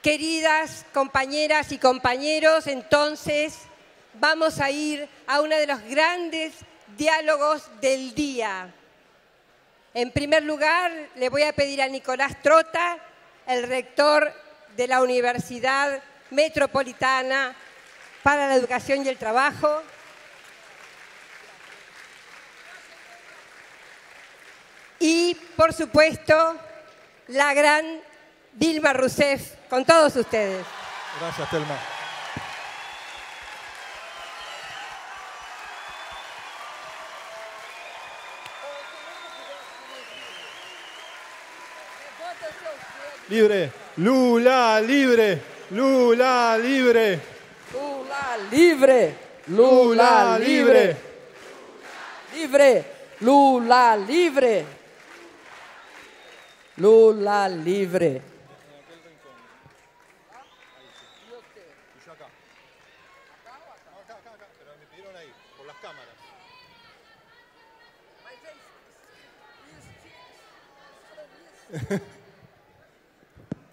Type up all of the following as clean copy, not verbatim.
Queridas compañeras y compañeros, entonces vamos a ir a uno de los grandes diálogos del día. En primer lugar, le voy a pedir a Nicolás Trota, el rector de la Universidad Metropolitana para la Educación y el Trabajo, y, por supuesto, la gran Dilma Rousseff, con todos ustedes. Gracias, Telma. Libre, Lula libre, Lula libre. Lula libre, Lula libre. Libre, Lula libre. Lula libre. Pero me pidieron ahí, por las cámaras.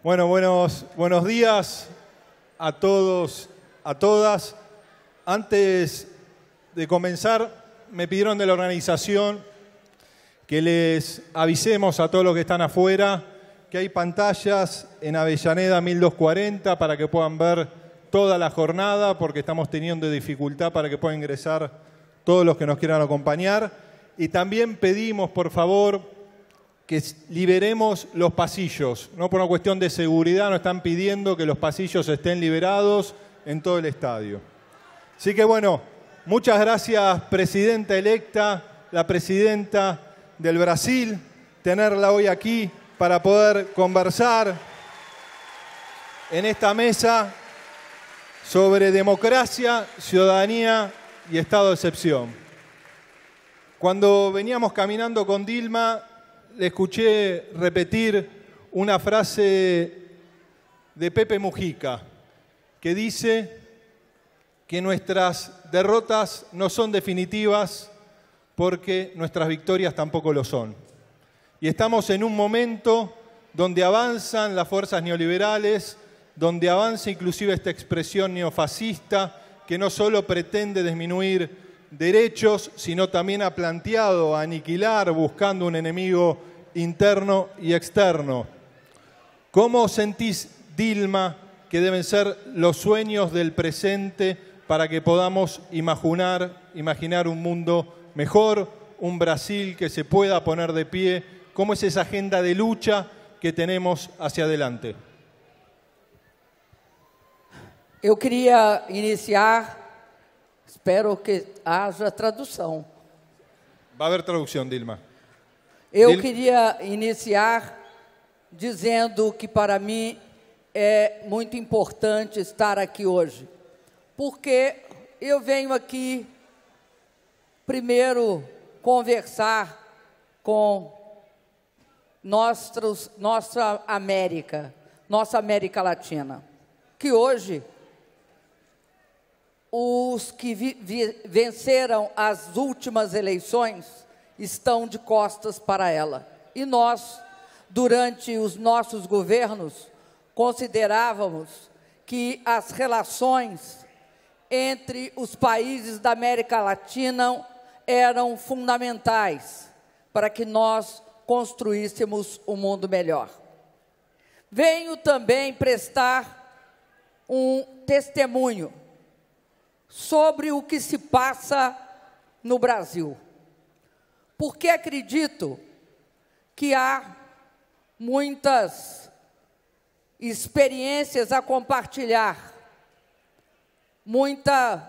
Bueno, buenos días a todos, a todas. Antes de comenzar, me pidieron de la organización que les avisemos a todos los que están afuera que hay pantallas en Avellaneda 1240 para que puedan ver toda la jornada, porque estamos teniendo dificultad para que puedan ingresar todos los que nos quieran acompañar. Y también pedimos, por favor, que liberemos los pasillos. No por una cuestión de seguridad, nos están pidiendo que los pasillos estén liberados en todo el estadio. Así que bueno, muchas gracias, presidenta electa, la presidenta del Brasil, tenerla hoy aquí para poder conversar en esta mesa sobre democracia, ciudadanía y estado de excepción. Cuando veníamos caminando con Dilma, le escuché repetir una frase de Pepe Mujica, que dice que nuestras derrotas no son definitivas porque nuestras victorias tampoco lo son. Y estamos en un momento donde avanzan las fuerzas neoliberales, donde avanza inclusive esta expresión neofascista que no solo pretende disminuir derechos, sino también ha planteado aniquilar buscando un enemigo interno y externo. ¿Cómo sentís, Dilma, que deben ser los sueños del presente para que podamos imaginar un mundo mejor, un Brasil que se pueda poner de pie? ¿Cómo es esa agenda de lucha que tenemos hacia adelante? Eu queria iniciar, espero que haja tradução. Va a haber traducción, Dilma. Eu queria iniciar dizendo que para mim é muito importante estar aqui hoje, porque eu venho aqui primeiro conversar com nossa América Latina, que hoje os que venceram as últimas eleições estão de costas para ela. E nós, durante os nossos governos, considerávamos que as relações entre os países da América Latina eram fundamentais para que nós construíssemos um mundo melhor. Venho também prestar um testemunho sobre o que se passa no Brasil, porque acredito que há muitas experiências a compartilhar, muita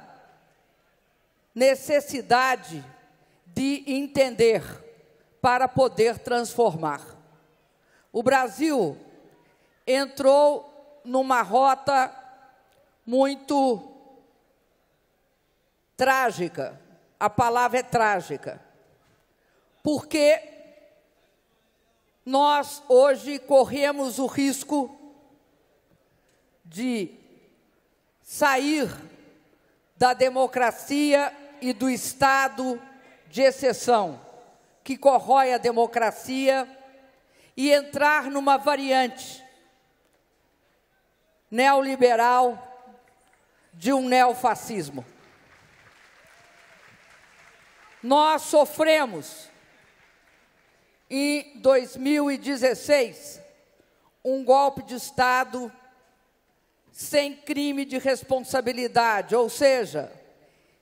necessidade de entender para poder transformar. O Brasil entrou numa rota muito trágica, a palavra é trágica, porque nós hoje corremos o risco de sair da democracia e do estado de exceção, que corrói a democracia, e entrar numa variante neoliberal de um neofascismo. Nós sofremos, em 2016, um golpe de Estado sem crime de responsabilidade, ou seja,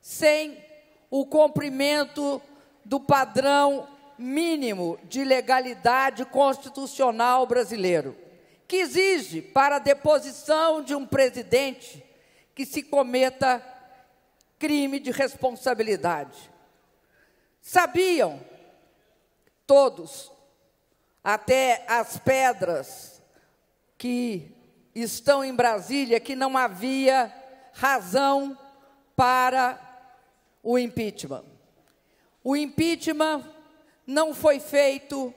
sem o cumprimento do padrão mínimo de legalidade constitucional brasileiro, que exige, para a deposição de um presidente, que se cometa crime de responsabilidade. Sabiam todos, até as pedras que estão em Brasília, que não havia razão para o impeachment. O impeachment não foi feito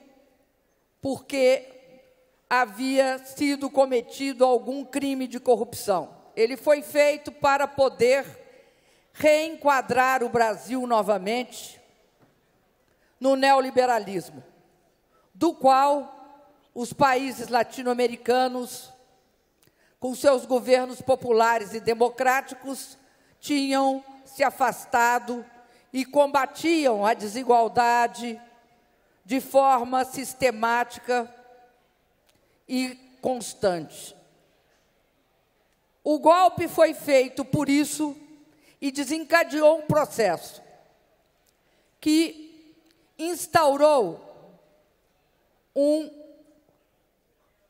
porque havia sido cometido algum crime de corrupção. Ele foi feito para poder reenquadrar o Brasil novamente no neoliberalismo, do qual os países latino-americanos, com seus governos populares e democráticos, tinham se afastado e combatiam a desigualdade de forma sistemática e constante. O golpe foi feito por isso e desencadeou um processo que instaurou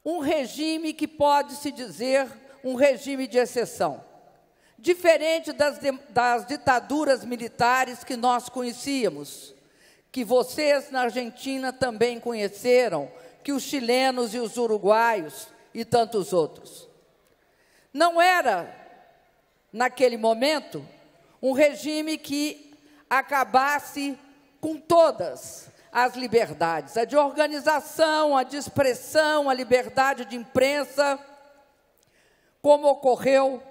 um regime que pode-se dizer um regime de exceção, diferente das ditaduras militares que nós conhecíamos, que vocês na Argentina também conheceram, que os chilenos e os uruguaios e tantos outros. Não era, naquele momento, um regime que acabasse com todas as liberdades, a de organização, a de expressão, a liberdade de imprensa, como ocorreu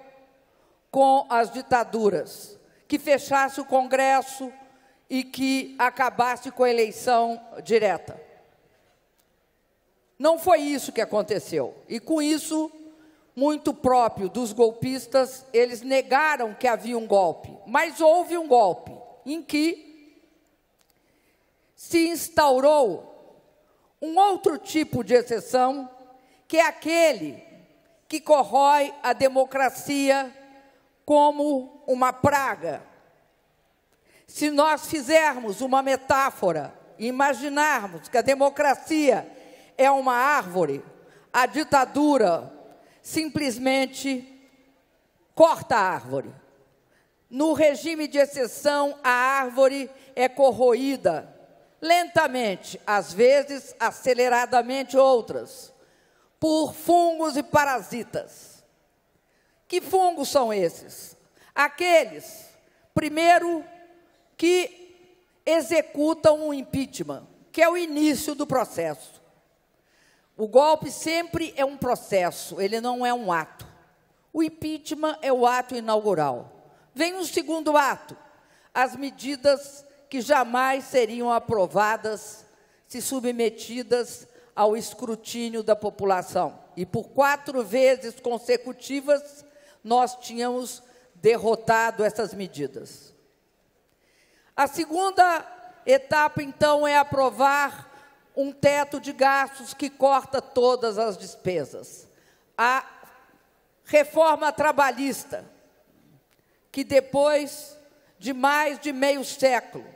com as ditaduras, que fechasse o Congresso e que acabasse com a eleição direta. Não foi isso que aconteceu. E, com isso, muito próprio dos golpistas, eles negaram que havia um golpe. Mas houve um golpe em que se instaurou um outro tipo de exceção, que é aquele que corrói a democracia como uma praga. Se nós fizermos uma metáfora, imaginarmos que a democracia é uma árvore, a ditadura simplesmente corta a árvore. No regime de exceção, a árvore é corroída lentamente, às vezes aceleradamente outras, por fungos e parasitas. Que fungos são esses? Aqueles, primeiro, que executam um impeachment, que é o início do processo. O golpe sempre é um processo, ele não é um ato. O impeachment é o ato inaugural. Vem um segundo ato, as medidas que jamais seriam aprovadas se submetidas ao escrutínio da população. E por 4 vezes consecutivas, nós tínhamos derrotado essas medidas. A segunda etapa, então, é aprovar um teto de gastos que corta todas as despesas. A reforma trabalhista, que depois de mais de meio século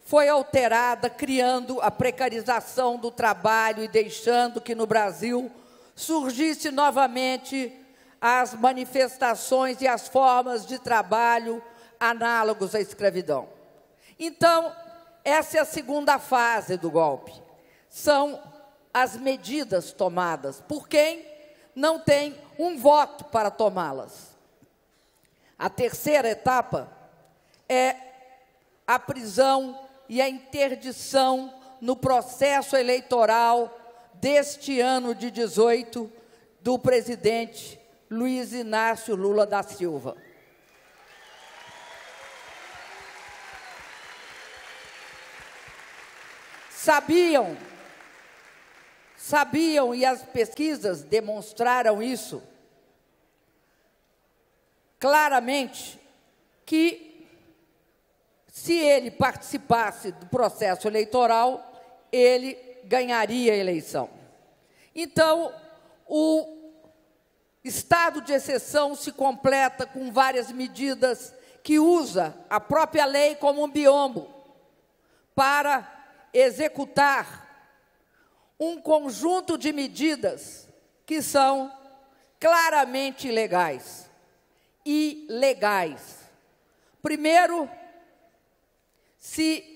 foi alterada, criando a precarização do trabalho e deixando que no Brasil surgisse novamente as manifestações e as formas de trabalho análogos à escravidão. Então, essa é a segunda fase do golpe. São as medidas tomadas por quem não tem um voto para tomá-las. A terceira etapa é a prisão e a interdição no processo eleitoral deste ano de 18 do presidente Luiz Inácio Lula da Silva. Sabiam, e as pesquisas demonstraram isso, claramente que, se ele participasse do processo eleitoral, ele ganharia a eleição. Então, o estado de exceção se completa com várias medidas que usa a própria lei como um biombo para executar um conjunto de medidas que são claramente ilegais. Ilegais. Primeiro, se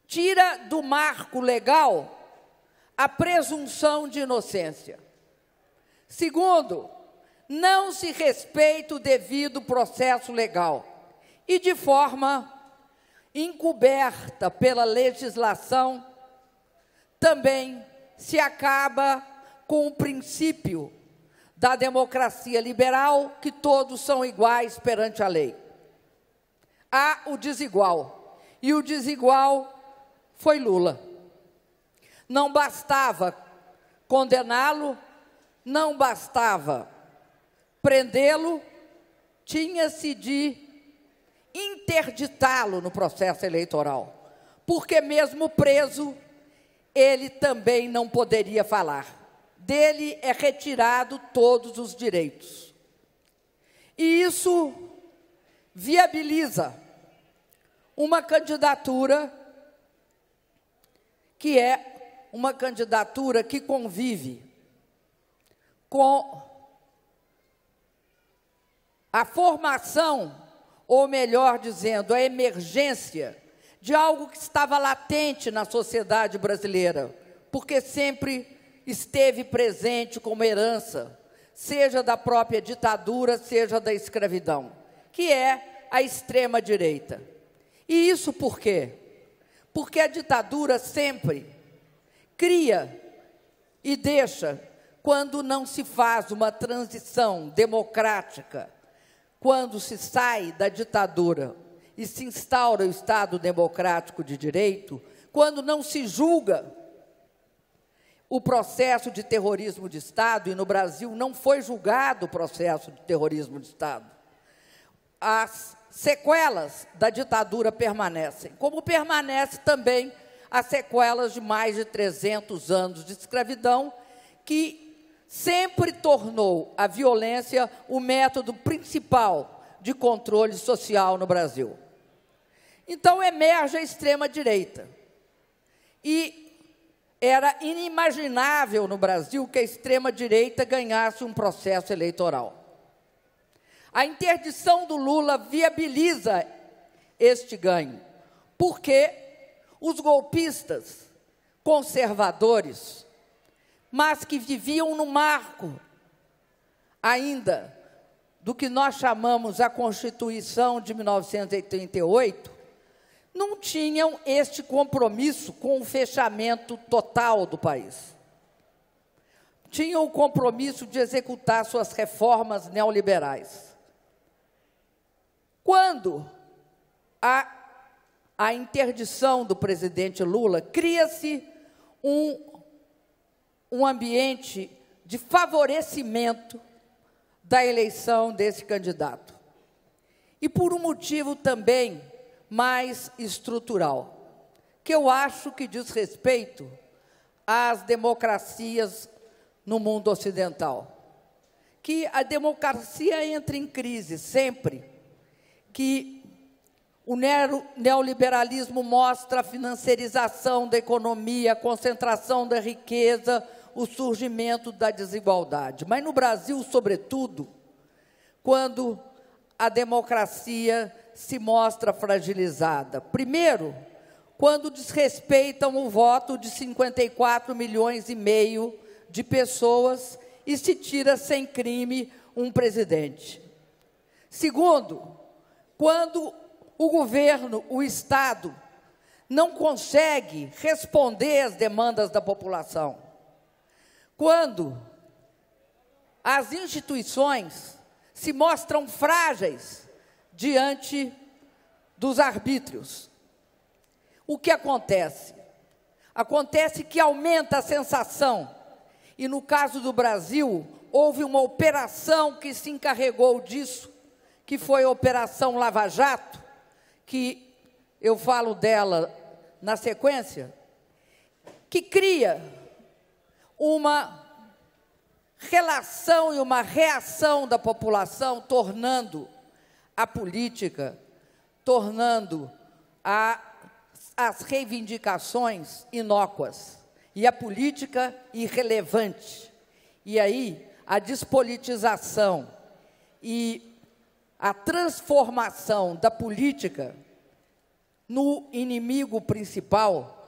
tira do marco legal a presunção de inocência. Segundo, não se respeita o devido processo legal e, de forma encoberta pela legislação, também se acaba com o princípio da democracia liberal, que todos são iguais perante a lei. Há o desigual, e o desigual foi Lula. Não bastava condená-lo, não bastava prendê-lo, tinha-se de interditá-lo no processo eleitoral, porque mesmo preso, ele também não poderia falar. Dele é retirado todos os direitos. E isso viabiliza uma candidatura que é uma candidatura que convive com a formação, ou melhor dizendo, a emergência de algo que estava latente na sociedade brasileira, porque sempre esteve presente como herança, seja da própria ditadura, seja da escravidão, que é a extrema-direita. E isso por quê? Porque a ditadura sempre cria e deixa, quando não se faz uma transição democrática, quando se sai da ditadura e se instaura o Estado democrático de direito, quando não se julga o processo de terrorismo de Estado, e no Brasil não foi julgado o processo de terrorismo de Estado, as sequelas da ditadura permanecem, como permanece também as sequelas de mais de 300 anos de escravidão, que sempre tornou a violência o método principal de controle social no Brasil. Então, emerge a extrema-direita. E era inimaginável no Brasil que a extrema-direita ganhasse um processo eleitoral. A interdição do Lula viabiliza este ganho, porque os golpistas conservadores, mas que viviam no marco ainda do que nós chamamos a Constituição de 1988, não tinham este compromisso com o fechamento total do país. Tinham o compromisso de executar suas reformas neoliberais. Quando a interdição do presidente Lula, cria-se um ambiente de favorecimento da eleição desse candidato. E por um motivo também mais estrutural, que eu acho que diz respeito às democracias no mundo ocidental. Que a democracia entra em crise sempre que o neoliberalismo mostra a financiarização da economia, a concentração da riqueza, o surgimento da desigualdade. Mas no Brasil, sobretudo, quando a democracia se mostra fragilizada. Primeiro, quando desrespeitam o voto de 54,5 milhões de pessoas e se tira sem crime um presidente. Segundo, quando o governo, o Estado, não consegue responder às demandas da população. Quando as instituições se mostram frágeis diante dos arbítrios. O que acontece? Acontece que aumenta a sensação, e no caso do Brasil, houve uma operação que se encarregou disso, que foi a Operação Lava Jato, que eu falo dela na sequência, que cria uma relação e uma reação da população, tornando a política, tornando as reivindicações inócuas e a política irrelevante. E aí, a despolitização e a transformação da política no inimigo principal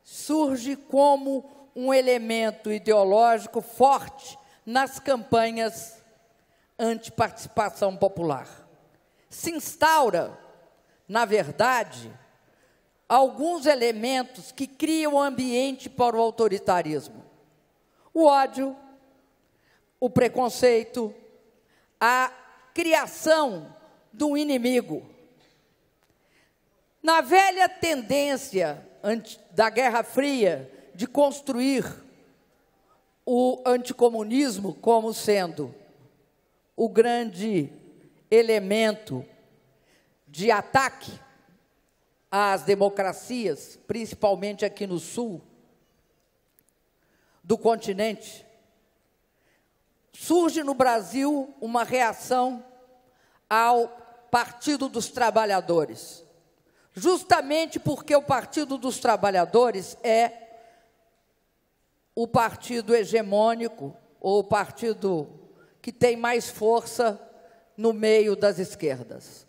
surge como um elemento ideológico forte nas campanhas antiparticipação popular. Se instaura, na verdade, alguns elementos que criam ambiente para o autoritarismo. O ódio, o preconceito, a criação do inimigo. Na velha tendência da Guerra Fria de construir o anticomunismo como sendo o grande elemento de ataque às democracias, principalmente aqui no sul do continente, surge no Brasil uma reação ao Partido dos Trabalhadores, justamente porque o Partido dos Trabalhadores é o partido hegemônico, ou o partido que tem mais força no meio das esquerdas.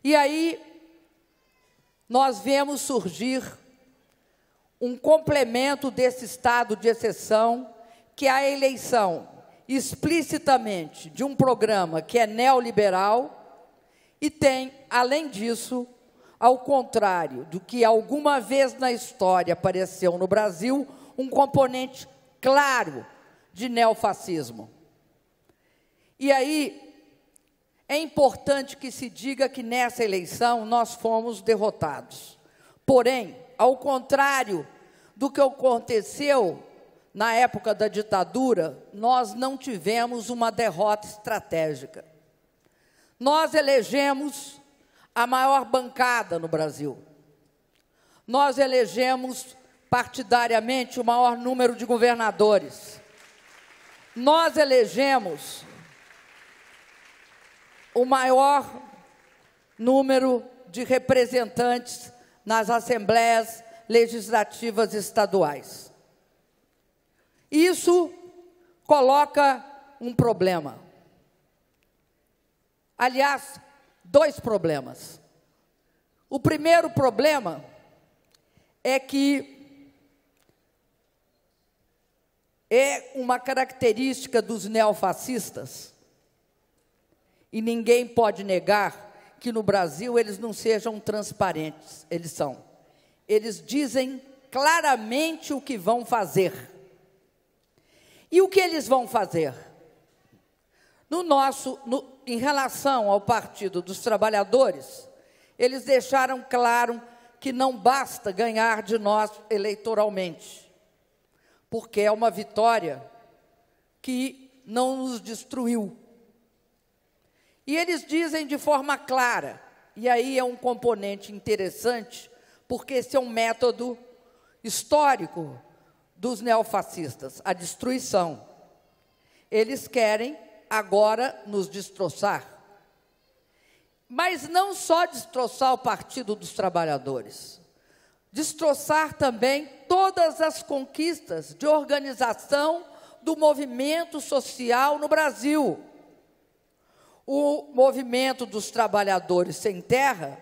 E aí, nós vemos surgir um complemento desse estado de exceção, que é a eleição explicitamente de um programa que é neoliberal e tem, além disso, ao contrário do que alguma vez na história apareceu no Brasil, um componente claro de neofascismo. E aí, é importante que se diga que nessa eleição nós fomos derrotados. Porém, ao contrário do que aconteceu na época da ditadura, nós não tivemos uma derrota estratégica. Nós elegemos a maior bancada no Brasil. Nós elegemos partidariamente o maior número de governadores. Nós elegemos o maior número de representantes nas assembleias legislativas estaduais. Isso coloca um problema. Aliás, dois problemas. O primeiro problema é que é uma característica dos neofascistas, e ninguém pode negar que no Brasil eles não sejam transparentes. Eles são. Eles dizem claramente o que vão fazer. E o que eles vão fazer? Em relação ao Partido dos Trabalhadores, eles deixaram claro que não basta ganhar de nós eleitoralmente, porque é uma vitória que não nos destruiu. E eles dizem de forma clara, e aí é um componente interessante, porque esse é um método histórico dos neofascistas, a destruição. Eles querem agora nos destroçar. Mas não só destroçar o Partido dos Trabalhadores, destroçar também todas as conquistas de organização do movimento social no Brasil. O movimento dos trabalhadores sem terra,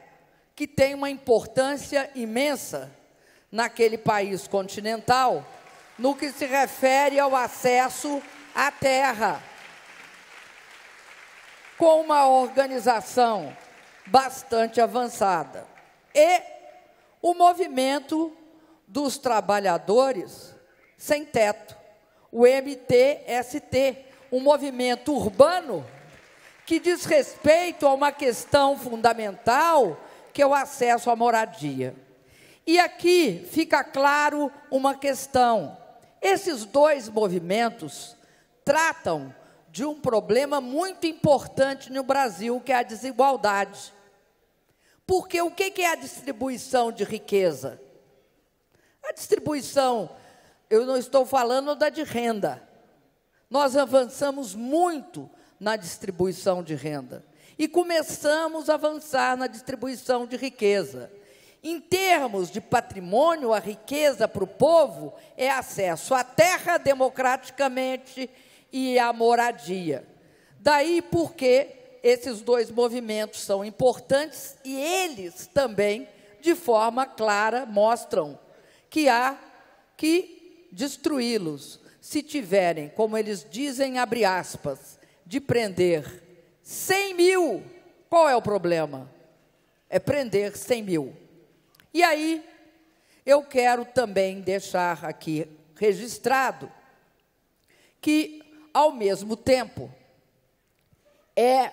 que tem uma importância imensa naquele país continental, no que se refere ao acesso à terra, com uma organização bastante avançada. E o movimento dos trabalhadores sem teto, o MTST, um movimento urbano que diz respeito a uma questão fundamental, que é o acesso à moradia. E aqui fica claro uma questão. Esses dois movimentos tratam de um problema muito importante no Brasil, que é a desigualdade. Porque o que é a distribuição de riqueza? A distribuição, eu não estou falando da de renda. Nós avançamos muito na distribuição de renda e começamos a avançar na distribuição de riqueza. Em termos de patrimônio, a riqueza para o povo é acesso à terra democraticamente e à moradia. Daí porque esses dois movimentos são importantes e eles também, de forma clara, mostram que há que destruí-los se tiverem, como eles dizem, abre aspas, de prender 100 mil. Qual é o problema? É prender 100 mil. E aí, eu quero também deixar aqui registrado que, ao mesmo tempo, é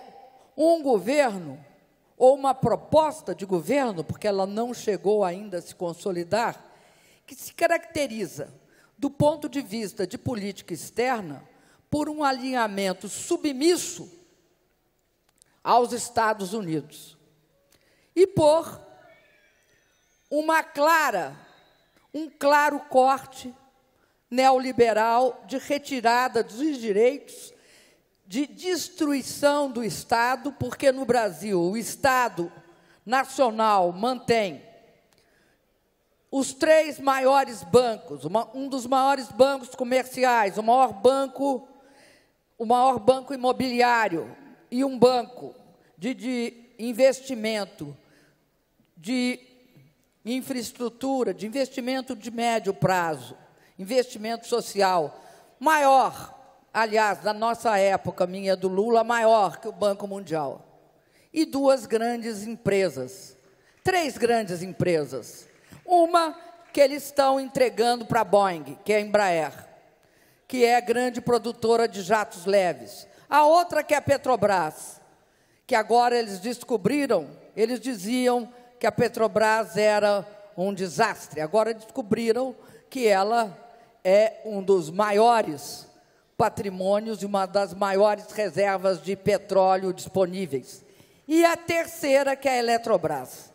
um governo, ou uma proposta de governo, porque ela não chegou ainda a se consolidar, que se caracteriza, do ponto de vista de política externa, por um alinhamento submisso aos Estados Unidos e por um claro corte neoliberal de retirada dos direitos, de destruição do Estado, porque no Brasil o Estado nacional mantém os 3 maiores bancos, um dos maiores bancos comerciais, o maior banco imobiliário e um banco de investimento, de infraestrutura, de investimento de médio prazo, investimento social, maior, aliás, na nossa época, minha do Lula, maior que o Banco Mundial. E 2 grandes empresas, 3 grandes empresas. Uma que eles estão entregando para a Boeing, que é a Embraer, que é a grande produtora de jatos leves. A outra que é a Petrobras, que agora eles descobriram, eles diziam que a Petrobras era um desastre. Agora descobriram que ela é um dos maiores patrimônios e uma das maiores reservas de petróleo disponíveis. E a terceira, que é a Eletrobras.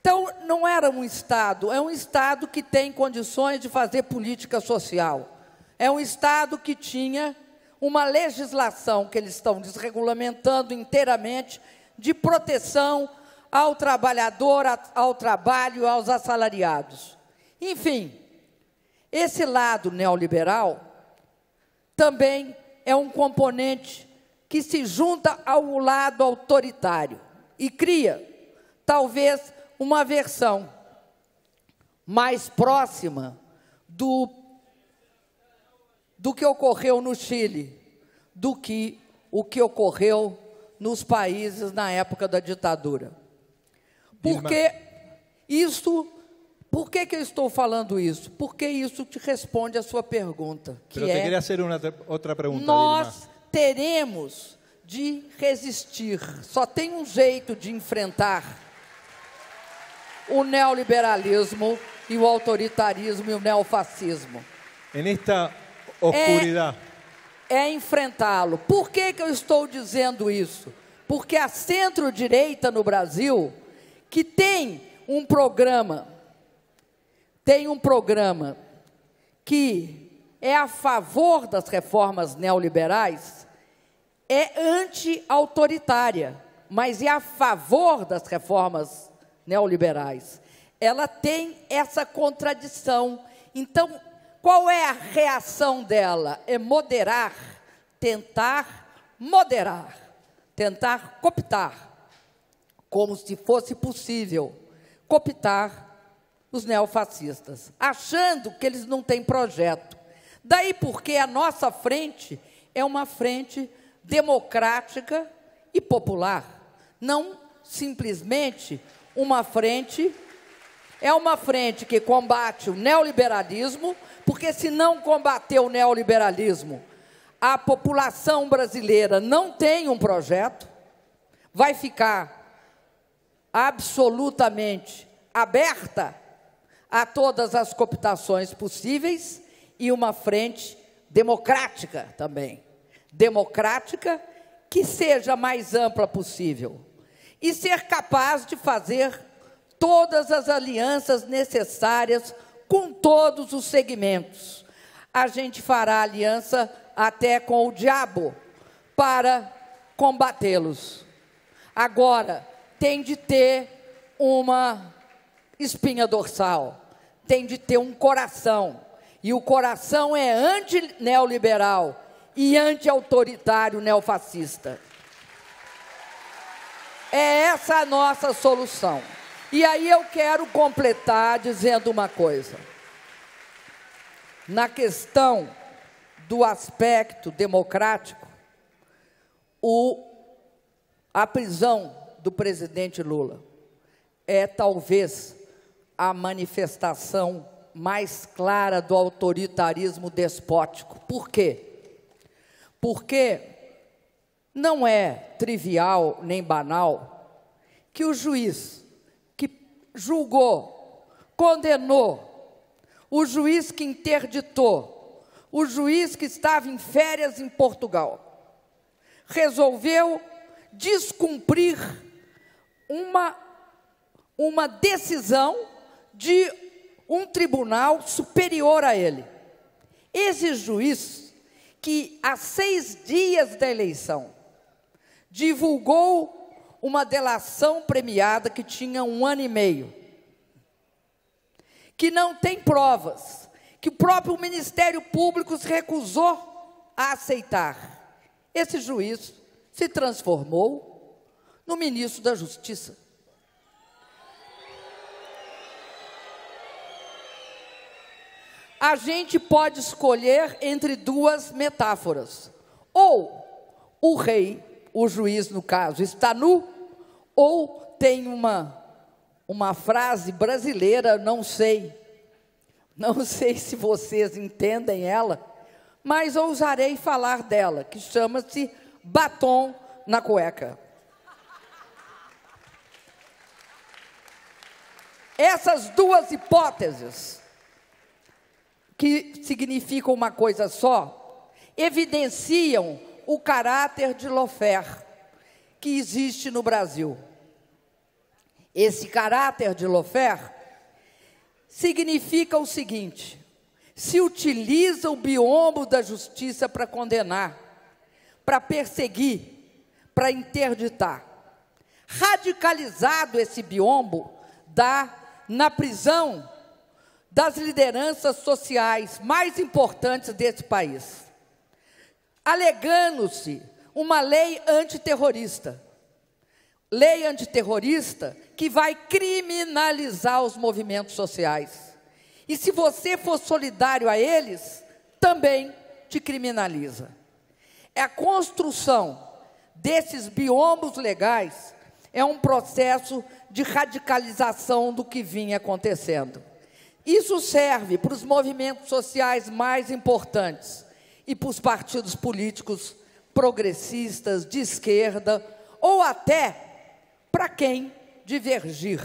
Então, não era um Estado, é um Estado que tem condições de fazer política social. É um Estado que tinha uma legislação que eles estão desregulamentando inteiramente de proteção ao trabalhador, ao trabalho, aos assalariados. Enfim, esse lado neoliberal também é um componente que se junta ao lado autoritário e cria, talvez, uma versão mais próxima do que ocorreu no Chile, do que o que ocorreu nos países na época da ditadura. Porque isso, por que eu estou falando isso? Porque isso te responde a sua pergunta, que Pero te queria fazer outra pergunta. Nós teremos de resistir, só tem um jeito de enfrentar o neoliberalismo e o autoritarismo e o neofascismo. Nesta oscuridade. É enfrentá-lo. Por que eu estou dizendo isso? Porque a centro-direita no Brasil, que tem um programa que é a favor das reformas neoliberais, é anti-autoritária, mas é a favor das reformas neoliberais. Ela tem essa contradição. Então, qual é a reação dela? É moderar, tentar moderar, tentar cooptar, como se fosse possível cooptar os neofascistas, achando que eles não têm projeto. Daí porque a nossa frente é uma frente democrática e popular, não simplesmente uma frente que combate o neoliberalismo, porque se não combater o neoliberalismo, a população brasileira não tem um projeto, vai ficar absolutamente aberta a todas as cooptações possíveis, e uma frente democrática também, democrática, que seja mais ampla possível, e ser capaz de fazer todas as alianças necessárias com todos os segmentos. A gente fará aliança até com o diabo para combatê-los. Agora, tem de ter uma espinha dorsal, tem de ter um coração, e o coração é anti-neoliberal e anti-autoritário neofascista. É essa a nossa solução. E aí eu quero completar dizendo uma coisa. Na questão do aspecto democrático, a prisão do presidente Lula é talvez a manifestação mais clara do autoritarismo despótico. Por quê? Porque não é trivial nem banal que o juiz que julgou, condenou, o juiz que interditou, o juiz que estava em férias em Portugal, resolveu descumprir uma decisão de um tribunal superior a ele. Esse juiz, que há 6 dias da eleição divulgou uma delação premiada que tinha 1 ano e meio, que não tem provas, que o próprio Ministério Público se recusou a aceitar. Esse juiz se transformou no ministro da Justiça. A gente pode escolher entre 2 metáforas. Ou o rei, o juiz no caso, está nu, ou tem uma frase brasileira, não sei se vocês entendem ela, mas ousarei falar dela, que chama-se batom na cueca. Essas 2 hipóteses, que significam uma coisa só, evidenciam o caráter de lawfare que existe no Brasil. Esse caráter de lawfare significa o seguinte: se utiliza o biombo da justiça para condenar, para perseguir, para interditar. Radicalizado esse biombo, dá na prisão das lideranças sociais mais importantes desse país, alegando-se uma lei antiterrorista. Lei antiterrorista que vai criminalizar os movimentos sociais. E se você for solidário a eles, também te criminaliza. A construção desses biombos legais é um processo de radicalização do que vinha acontecendo. Isso serve para os movimentos sociais mais importantes e para os partidos políticos progressistas, de esquerda, ou até para quem divergir.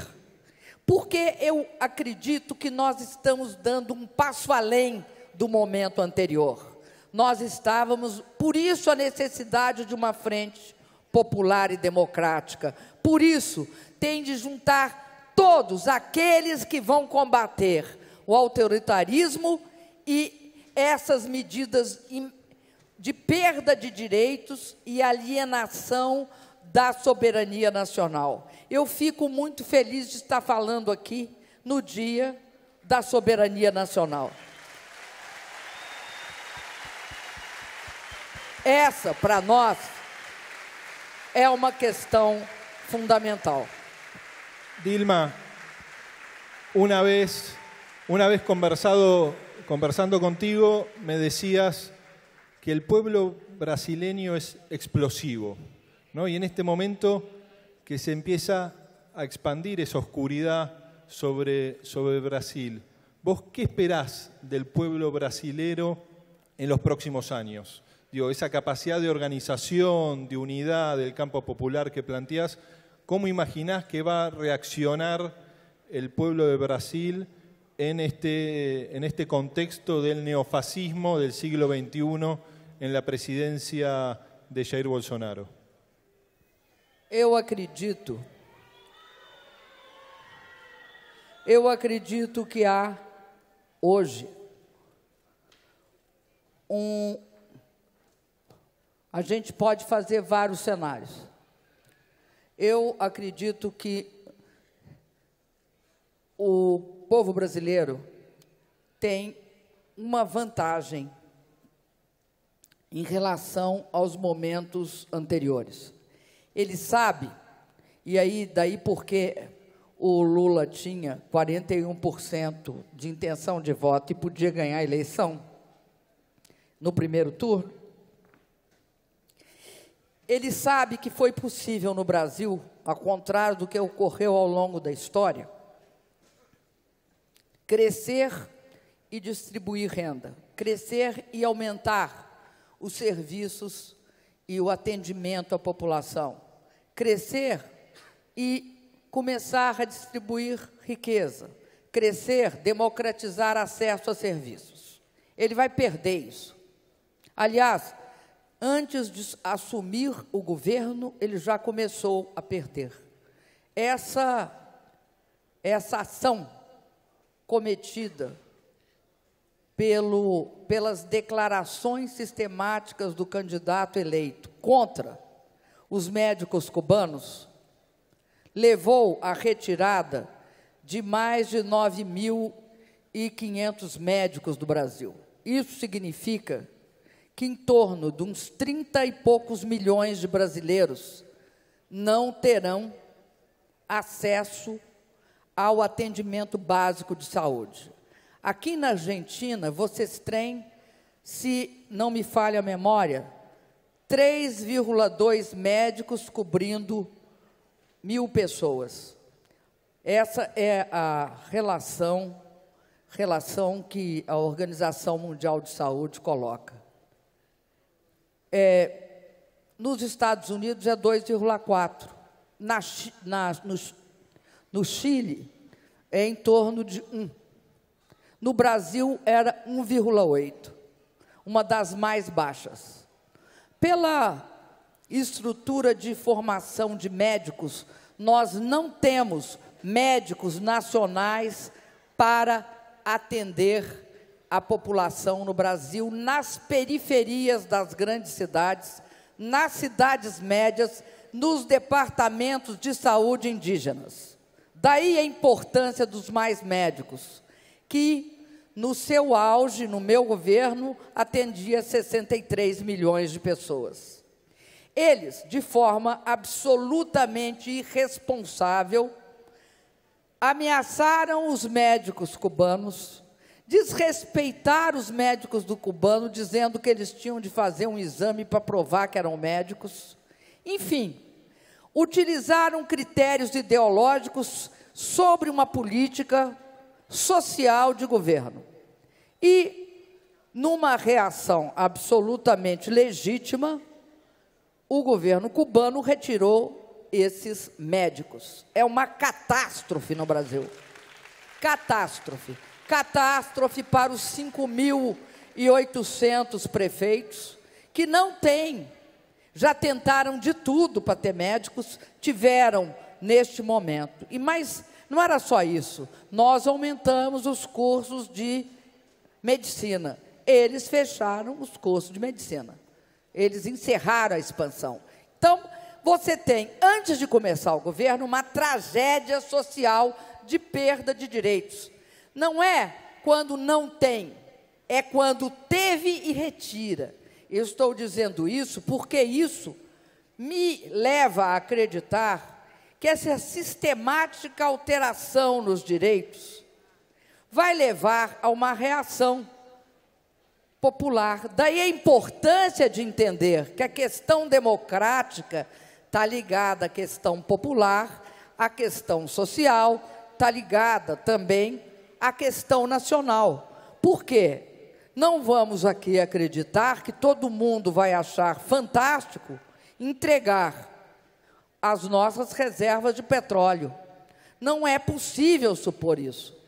Porque eu acredito que nós estamos dando um passo além do momento anterior. Nós estávamos, por isso a necessidade de uma frente popular e democrática. Por isso, tem de juntar todos aqueles que vão combater o autoritarismo e essas medidas de perda de direitos e alienação da soberania nacional. Eu fico muito feliz de estar falando aqui no Dia da Soberania Nacional. Essa, para nós, é uma questão fundamental. Dilma, una vez conversando contigo, me decías que el pueblo brasileño es explosivo, ¿no? Y en este momento que se empieza a expandir esa oscuridad sobre Brasil, ¿vos qué esperás del pueblo brasilero en los próximos años? Digo, esa capacidad de organización, de unidad del campo popular que planteás, ¿cómo imaginás que va a reaccionar el pueblo de Brasil en este contexto del neofascismo del siglo XXI en la presidencia de Jair Bolsonaro? Eu acredito que há hoje a gente pode fazer vários cenários. Eu acredito que o povo brasileiro tem uma vantagem em relação aos momentos anteriores. Ele sabe, e aí daí porque o Lula tinha 41% de intenção de voto e podia ganhar a eleição no primeiro turno, ele sabe que foi possível no Brasil, ao contrário do que ocorreu ao longo da história, crescer e distribuir renda, crescer e aumentar os serviços e o atendimento à população, crescer e começar a distribuir riqueza, crescer, democratizar acesso a serviços. Ele vai perder isso. Aliás, antes de assumir o governo, ele já começou a perder. Essa ação cometida pelas declarações sistemáticas do candidato eleito contra os médicos cubanos levou à retirada de mais de 9.500 médicos do Brasil. Isso significa que em torno de uns 30 e poucos milhões de brasileiros não terão acesso ao atendimento básico de saúde. Aqui na Argentina, vocês têm, se não me falha a memória, 3,2 médicos cobrindo 1.000 pessoas. Essa é a relação que a Organização Mundial de Saúde coloca. Nos Estados Unidos é 2,4. No Chile é em torno de 1. No Brasil era 1,8, uma das mais baixas. Pela estrutura de formação de médicos, nós não temos médicos nacionais para atender a população no Brasil, nas periferias das grandes cidades, nas cidades médias, nos departamentos de saúde indígenas. Daí a importância dos mais médicos, que no seu auge, no meu governo, atendia 63 milhões de pessoas. Eles, de forma absolutamente irresponsável, ameaçaram os médicos cubanos, desrespeitaram os médicos do cubano, dizendo que eles tinham de fazer um exame para provar que eram médicos. Enfim, utilizaram critérios ideológicos sobre uma política social de governo. E, numa reação absolutamente legítima, o governo cubano retirou esses médicos. É uma catástrofe no Brasil. Catástrofe. Catástrofe para os 5.800 prefeitos que não têm, já tentaram de tudo para ter médicos, tiveram neste momento. Mas não era só isso, nós aumentamos os cursos de medicina. Eles fecharam os cursos de medicina. Eles encerraram a expansão. Então, você tem, antes de começar o governo, uma tragédia social de perda de direitos. Não é quando não tem, é quando teve e retira. Eu estou dizendo isso porque isso me leva a acreditar que essa sistemática alteração nos direitos vai levar a uma reação popular. Daí a importância de entender que a questão democrática está ligada à questão popular, à questão social, está ligada também à questão nacional. Por quê? Não vamos aqui acreditar que todo mundo vai achar fantástico entregar as nossas reservas de petróleo. Não é possível supor isso.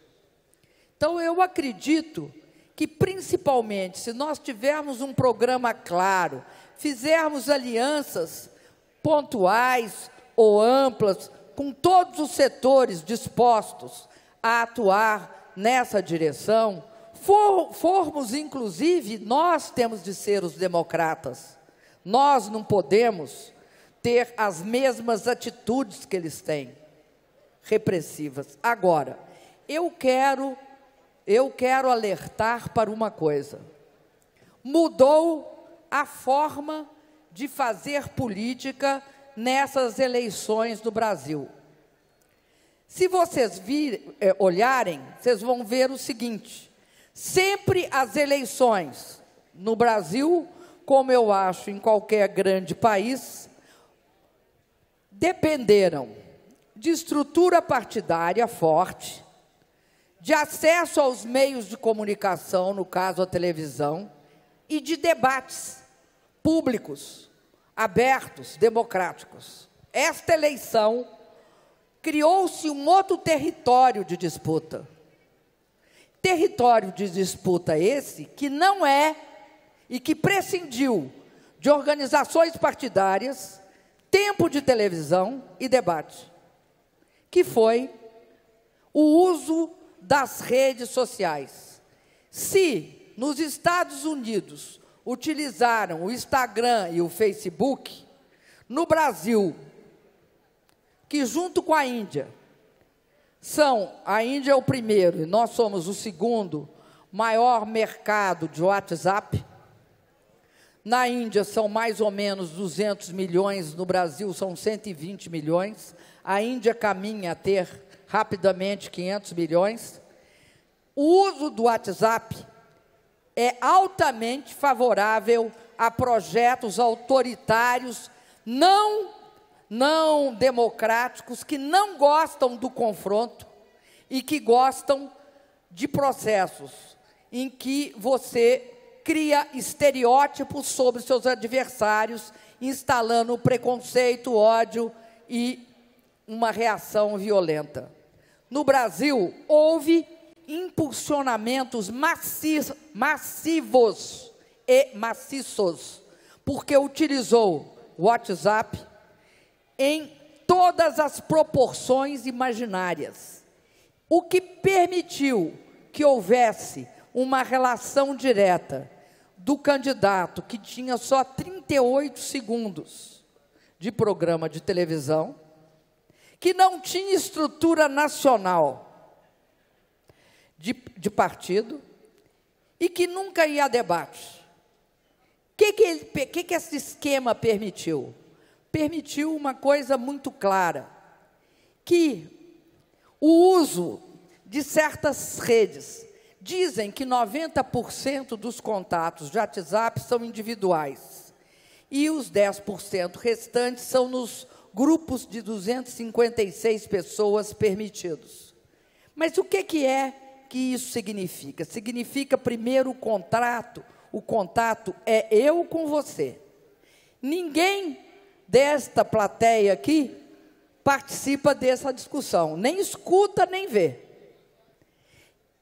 Então, eu acredito que, principalmente, se nós tivermos um programa claro, fizermos alianças pontuais ou amplas com todos os setores dispostos a atuar nessa direção, formos, inclusive, nós temos de ser os democratas. Nós não podemos ter as mesmas atitudes que eles têm, repressivas. Agora, eu quero alertar para uma coisa. Mudou a forma de fazer política nessas eleições no Brasil. Se vocês olharem, vocês vão ver o seguinte: sempre as eleições no Brasil, como eu acho em qualquer grande país, dependeram de estrutura partidária forte, de acesso aos meios de comunicação, no caso a televisão, e de debates públicos, abertos, democráticos. Esta eleição criou-se um outro território de disputa. Território de disputa esse que não é e que prescindiu de organizações partidárias, tempo de televisão e debate, que foi o uso das redes sociais. Se nos Estados Unidos utilizaram o Instagram e o Facebook, no Brasil, que junto com a Índia, a Índia é o primeiro e nós somos o segundo maior mercado de WhatsApp. Na Índia são mais ou menos 200 milhões, no Brasil são 120 milhões. A Índia caminha a ter rapidamente 500 milhões. O uso do WhatsApp é altamente favorável a projetos autoritários, não democráticos, que não gostam do confronto e que gostam de processos em que você cria estereótipos sobre seus adversários, instalando preconceito, ódio e uma reação violenta. No Brasil, houve impulsionamentos massivos e maciços, porque utilizou o WhatsApp em todas as proporções imaginárias, o que permitiu que houvesse uma relação direta do candidato, que tinha só 38 segundos de programa de televisão, que não tinha estrutura nacional de partido e que nunca ia a debate. O que esse esquema permitiu? Permitiu uma coisa muito clara, que o uso de certas redes, dizem que 90% dos contatos de WhatsApp são individuais, e os 10% restantes são nos grupos de 256 pessoas permitidos. Mas o que é que isso significa? Significa, primeiro, o contato é eu com você. Ninguém desta plateia aqui participa dessa discussão, nem escuta, nem vê.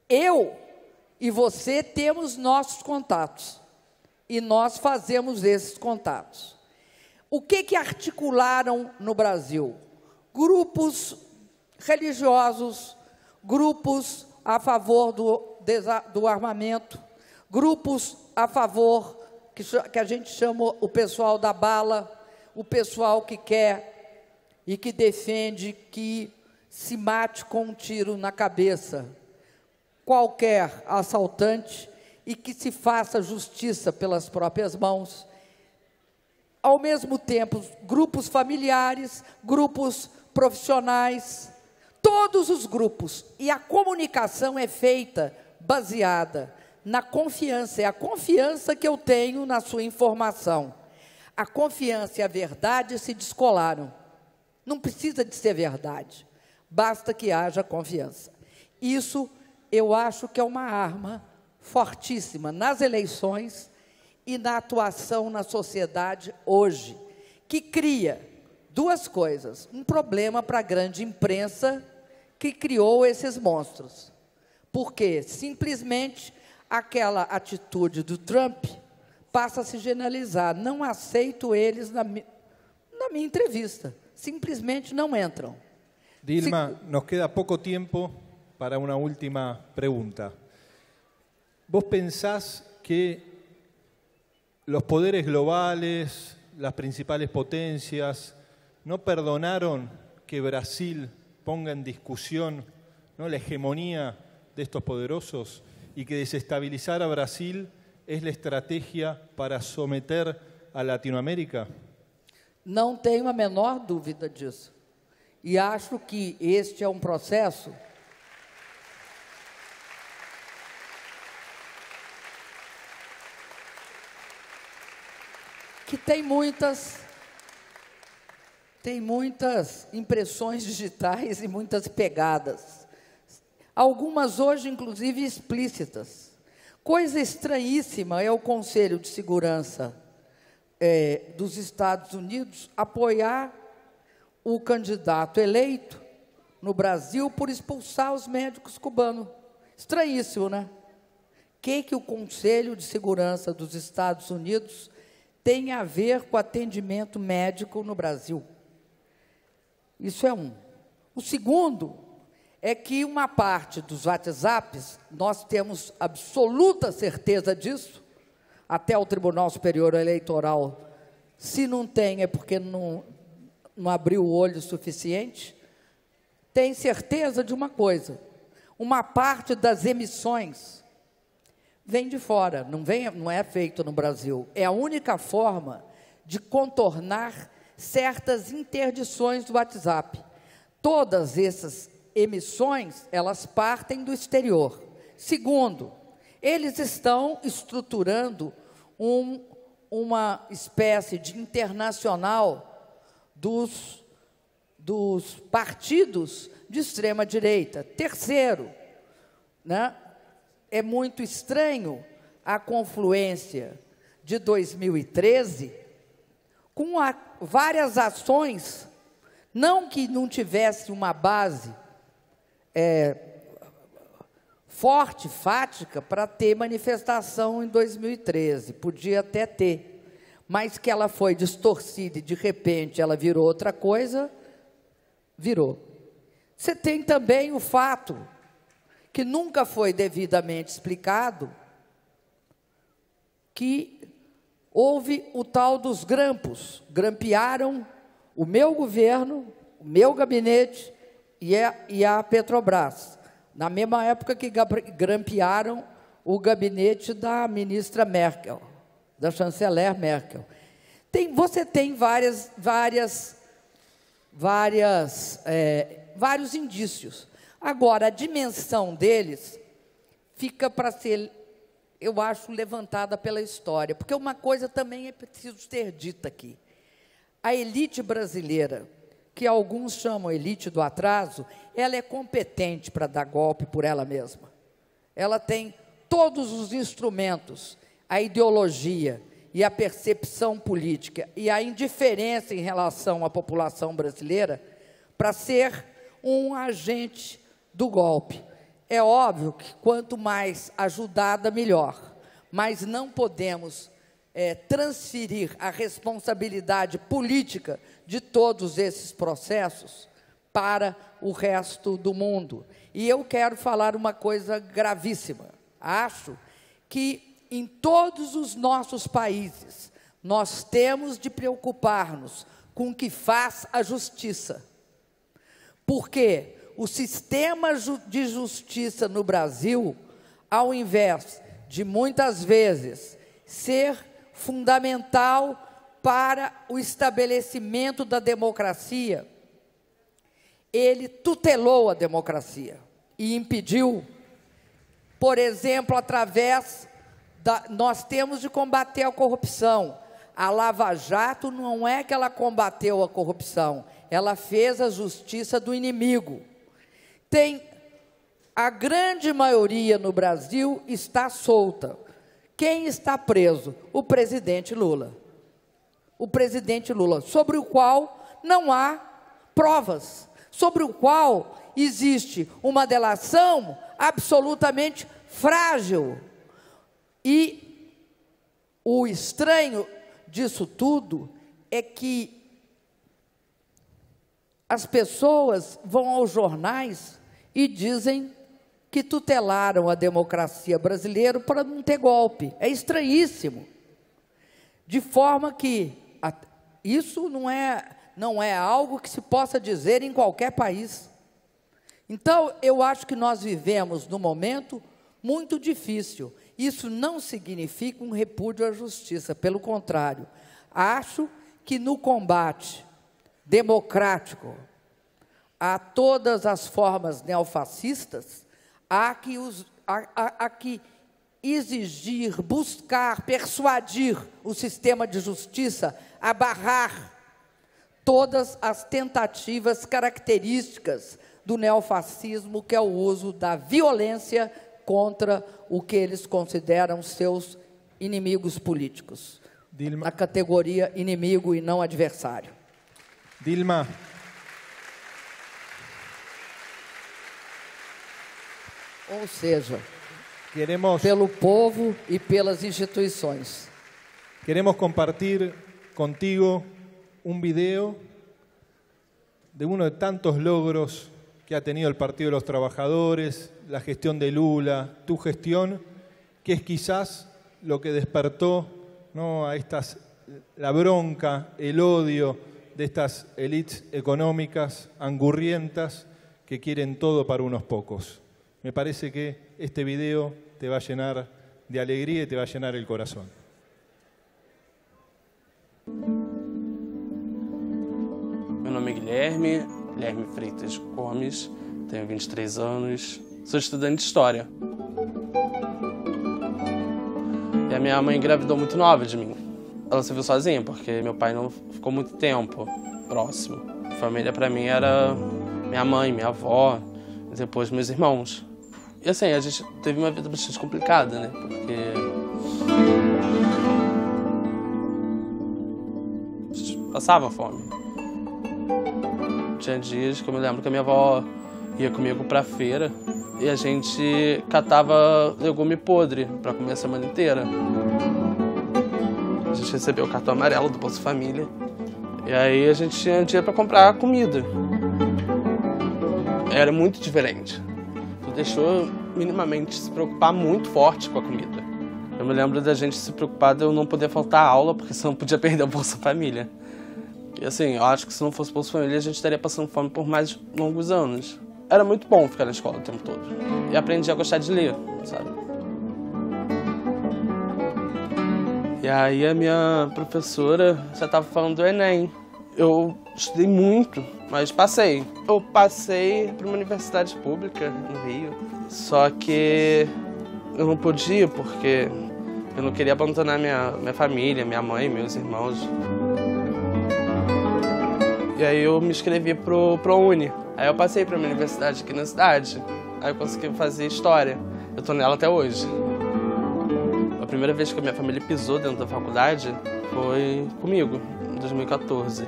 Eu e você temos nossos contatos, e nós fazemos esses contatos. O que articularam no Brasil? Grupos religiosos, grupos a favor do armamento, grupos a favor, que a gente chama o pessoal da bala, o pessoal que quer e que defende que se mate com um tiro na cabeça qualquer assaltante e que se faça justiça pelas próprias mãos. Ao mesmo tempo, grupos familiares, grupos profissionais, todos os grupos. E a comunicação é feita baseada na confiança. É a confiança que eu tenho na sua informação. A confiança e a verdade se descolaram. Não precisa de ser verdade, basta que haja confiança. Isso eu acho que é uma arma fortíssima nas eleições e na atuação na sociedade hoje, que cria duas coisas: um problema para a grande imprensa que criou esses monstros, porque simplesmente aquela atitude do Trump passa a se generalizar. Não aceito eles na minha entrevista. Simplesmente não entram. Dilma, nos queda poco tiempo para una última pregunta. ¿Vos pensás que los poderes globales, las principales potencias, no perdonaron que Brasil ponga en discusión, ¿no?, la hegemonía de estos poderosos, y que desestabilizar a Brasil es la estrategia para someter a Latinoamérica? Não tenho a menor dúvida disso. E acho que este é um processo que tem muitas impressões digitais e muitas pegadas. Algumas hoje, inclusive, explícitas. Coisa estranhíssima é o Conselho de Segurança dos Estados Unidos apoiar o candidato eleito no Brasil por expulsar os médicos cubanos. Estranhíssimo, né? O que o Conselho de Segurança dos Estados Unidos tem a ver com atendimento médico no Brasil? Isso é um. O segundo é que uma parte dos WhatsApps, nós temos absoluta certeza disso, até o Tribunal Superior Eleitoral, se não tem, é porque não abriu o olho o suficiente, tem certeza de uma coisa: uma parte das emissões vem de fora, não é feito no Brasil. É a única forma de contornar certas interdições do WhatsApp. Todas essas emissões, elas partem do exterior. Segundo, eles estão estruturando uma espécie de internacional dos partidos de extrema-direita. Terceiro, né, é muito estranho a confluência de 2013 com várias ações, não que não tivesse uma base forte, fática, para ter manifestação em 2013, podia até ter, mas que ela foi distorcida e, de repente, ela virou outra coisa, virou. Você tem também o fato, que nunca foi devidamente explicado, que houve o tal dos grampos, grampearam o meu governo, o meu gabinete e a Petrobras, na mesma época que grampearam o gabinete da ministra Merkel, da chanceler Merkel. Você tem vários indícios. Agora, a dimensão deles fica para ser, eu acho, levantada pela história, porque uma coisa também é preciso ser dita aqui. A elite brasileira, que alguns chamam elite do atraso, ela é competente para dar golpe por ela mesma. Ela tem todos os instrumentos, a ideologia e a percepção política e a indiferença em relação à população brasileira para ser um agente do golpe. É óbvio que quanto mais ajudada, melhor, mas não podemos transferir a responsabilidade política de todos esses processos para o resto do mundo. E eu quero falar uma coisa gravíssima. Acho que em todos os nossos países nós temos de preocupar-nos com o que faz a justiça. Porque o sistema de justiça no Brasil, ao invés de muitas vezes ser fundamental para o estabelecimento da democracia, ele tutelou a democracia e impediu, por exemplo, nós temos de combater a corrupção. A Lava Jato não é que ela combateu a corrupção, ela fez a justiça do inimigo. A grande maioria no Brasil está solta. Quem está preso? O presidente Lula. O presidente Lula, sobre o qual não há provas, sobre o qual existe uma delação absolutamente frágil, E o estranho disso tudo é que as pessoas vão aos jornais e dizem que tutelaram a democracia brasileira para não ter golpe. É estranhíssimo. De forma que isso não é algo que se possa dizer em qualquer país. Então, eu acho que nós vivemos num momento muito difícil. Isso não significa um repúdio à justiça, pelo contrário. Acho que no combate democrático a todas as formas neofascistas, há que exigir, buscar, persuadir o sistema de justiça a barrar todas as tentativas características do neofascismo, que é o uso da violência contra o que eles consideram seus inimigos políticos. Dilma. Na categoria inimigo e não adversário. Dilma. Ou seja, queremos, pelo povo e pelas instituições. Queremos compartir contigo un video de uno de tantos logros que ha tenido el Partido de los Trabajadores, la gestión de Lula, tu gestión, que es quizás lo que despertó, ¿no?, a la bronca, el odio de estas élites económicas angurrientas que quieren todo para unos pocos. Me parece que este video te va a llenar de alegría y te va a llenar el corazón. Meu nome é Guilherme Freitas Gomes, tenho 23 anos, sou estudante de História. E a minha mãe engravidou muito nova de mim. Ela se viu sozinha, porque meu pai não ficou muito tempo próximo. A família para mim era minha mãe, minha avó, e depois meus irmãos. E assim, a gente teve uma vida bastante complicada, né? Porque a gente passava fome. Tinha dias que eu me lembro que a minha avó ia comigo pra feira e a gente catava legume podre para comer a semana inteira. A gente recebeu o cartão amarelo do Bolsa Família e aí a gente tinha dinheiro para comprar comida. Era muito diferente. Tu deixou minimamente se preocupar muito forte com a comida. Eu me lembro da gente se preocupar de eu não poder faltar a aula, porque senão podia perder o Bolsa Família. E assim, eu acho que se não fosse o Bolsa Família, a gente estaria passando fome por mais longos anos. Era muito bom ficar na escola o tempo todo. E aprendi a gostar de ler, sabe? E aí a minha professora já estava falando do Enem. Eu estudei muito, mas passei. Eu passei para uma universidade pública no Rio. Só que eu não podia porque eu não queria abandonar minha família, minha mãe, meus irmãos. E aí eu me inscrevi pro ProUni. Aí eu passei para uma universidade aqui na cidade. Aí eu consegui fazer História. Eu tô nela até hoje. A primeira vez que a minha família pisou dentro da faculdade foi comigo, em 2014.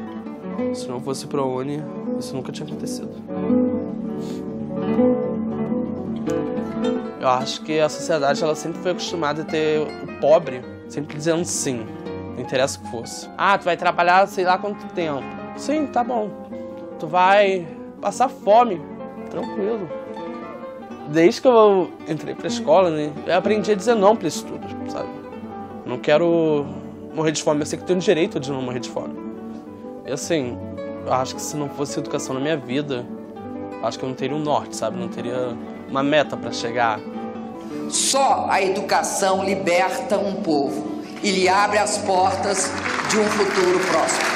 Se não fosse ProUni, isso nunca tinha acontecido. Eu acho que a sociedade ela sempre foi acostumada a ter o pobre sempre dizendo sim, não interessa o que fosse. Ah, tu vai trabalhar sei lá quanto tempo. Sim, tá bom. Tu vai passar fome, tranquilo. Desde que eu entrei pra escola, né, eu aprendi a dizer não pra isso tudo, sabe? Eu não quero morrer de fome, eu sei que tenho direito de não morrer de fome. E assim, eu acho que se não fosse educação na minha vida, eu acho que eu não teria um norte, sabe? Não teria uma meta para chegar. Só a educação liberta um povo e lhe abre as portas de um futuro próximo.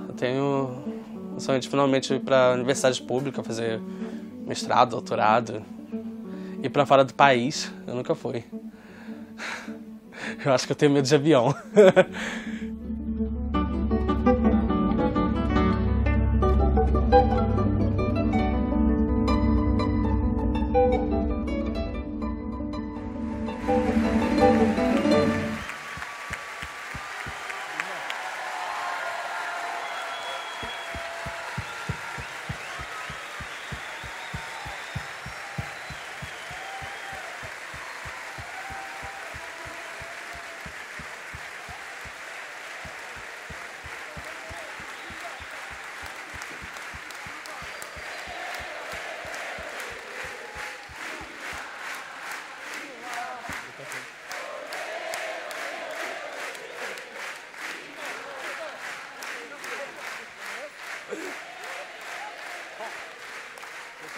Eu tenho o sonho de finalmente ir para a universidade pública, fazer mestrado, doutorado, ir para fora do país. Eu nunca fui. Eu acho que eu tenho medo de avião.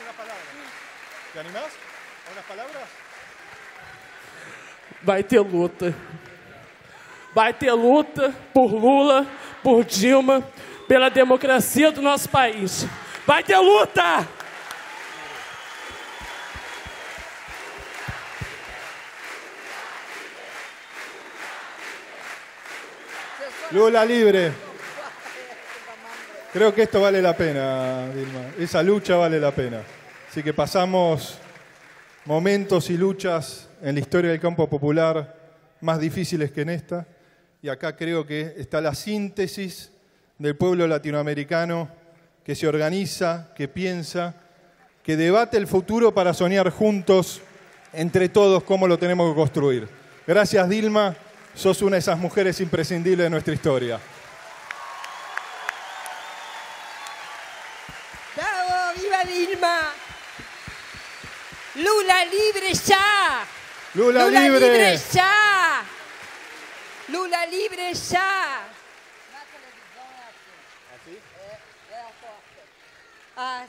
unas palabras. ¿Te animás? ¿A unas palabras? Vai ter luta. Vai ter luta por Lula, por Dilma, pela democracia do nosso país. Vai ter luta! Lula libre. Creo que esto vale la pena, Dilma. Esa lucha vale la pena. Así que pasamos momentos y luchas en la historia del campo popular más difíciles que en esta. Y acá creo que está la síntesis del pueblo latinoamericano que se organiza, que piensa, que debate el futuro para soñar juntos, entre todos, cómo lo tenemos que construir. Gracias, Dilma. Sos una de esas mujeres imprescindibles de nuestra historia. ¡Bravo! ¡Viva Dilma! ¡Lula libre ya! ¡Lula libre ya! ¡Lula libre ya! Ah.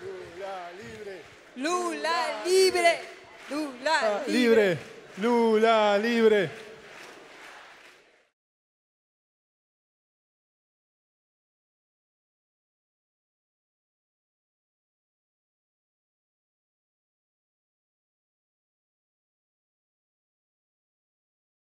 Lula libre. Lula libre. Lula libre. Lula libre.